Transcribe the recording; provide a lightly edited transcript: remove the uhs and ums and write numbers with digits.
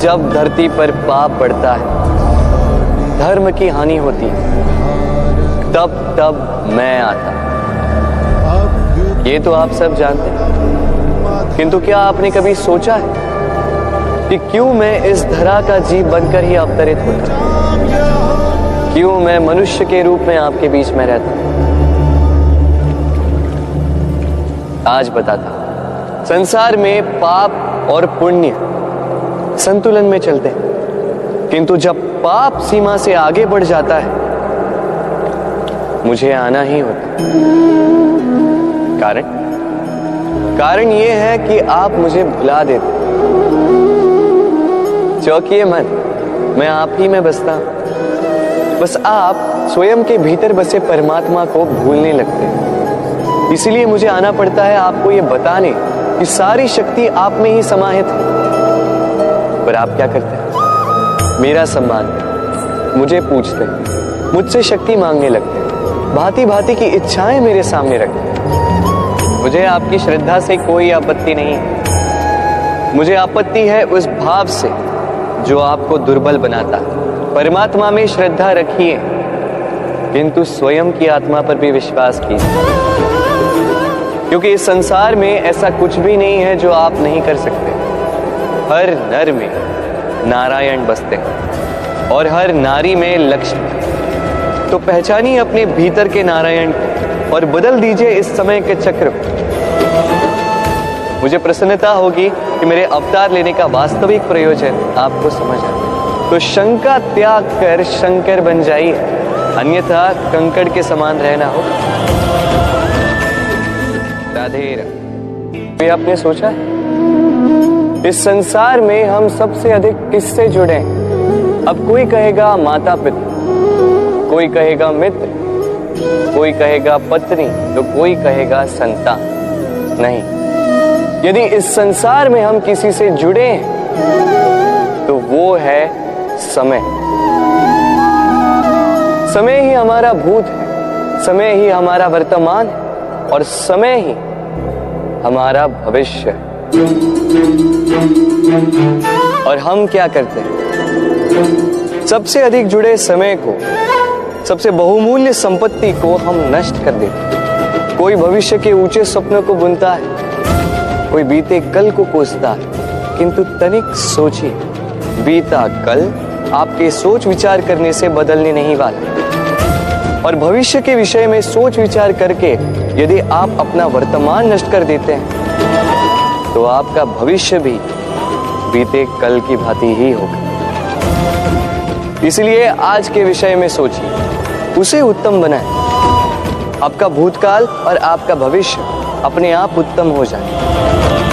जब धरती पर पाप बढ़ता है, धर्म की हानि होती है, तब मैं आता। ये तो आप सब जानते हैं, किंतु क्या आपने कभी सोचा है कि क्यों मैं इस धरा का जीव बनकर ही अवतरित होता? क्यों मैं मनुष्य के रूप में आपके बीच में रहता? आज बताता। संसार में पाप और पुण्य संतुलन में चलते हैं, किंतु जब पाप सीमा से आगे बढ़ जाता है, मुझे आना ही होता। कारण यह है कि आप मुझे भुला देते। चौंकिए मत, मैं आप ही में बसता हूं। बस आप स्वयं के भीतर बसे परमात्मा को भूलने लगते हैं। इसलिए मुझे आना पड़ता है आपको ये बताने कि सारी शक्ति आप में ही समाहित है। पर आप क्या करते हैं? मेरा सम्मान, मुझे पूछते हैं, मुझसे शक्ति मांगने लगते हैं, भांति भांति की इच्छाएं मेरे सामने रखते हैं। मुझे आपकी श्रद्धा से कोई आपत्ति नहीं है। मुझे आपत्ति है उस भाव से जो आपको दुर्बल बनाता है। परमात्मा में श्रद्धा रखिए, किंतु स्वयं की आत्मा पर भी विश्वास कीजिए, क्योंकि इस संसार में ऐसा कुछ भी नहीं है जो आप नहीं कर सकते। हर नर में नारायण बसते हैं और हर नारी में लक्ष्मी। तो पहचानिए अपने भीतर के नारायण को और बदल दीजिए इस समय के चक्र को। मुझे प्रसन्नता होगी कि मेरे अवतार लेने का वास्तविक प्रयोजन आपको समझ आए। तो शंका त्याग कर शंकर बन जाइए, अन्यथा कंकड़ के समान रहना हो। राधे राधे। आपने सोचा इस संसार में हम सबसे अधिक किससे जुड़े? अब कोई कहेगा माता पिता, कोई कहेगा मित्र, कोई कहेगा पत्नी, तो कोई कहेगा संतान। नहीं, यदि इस संसार में हम किसी से जुड़े हैं तो वो है समय। समय ही हमारा भूत है, समय ही हमारा वर्तमान है और समय ही हमारा भविष्य है। और हम क्या करते हैं? सबसे अधिक जुड़े समय को, सबसे बहुमूल्य संपत्ति को हम नष्ट कर देते हैं। कोई भविष्य के ऊंचे सपनों को बुनता है, कोई बीते कल को कोसता है, किंतु तनिक सोचिए, बीता कल आपके सोच विचार करने से बदलने नहीं वाला। और भविष्य के विषय में सोच विचार करके यदि आप अपना वर्तमान नष्ट कर देते हैं तो आपका भविष्य भी बीते कल की भांति ही होगा। इसलिए आज के विषय में सोचिए, उसे उत्तम बनाएं। आपका भूतकाल और आपका भविष्य अपने आप उत्तम हो जाए।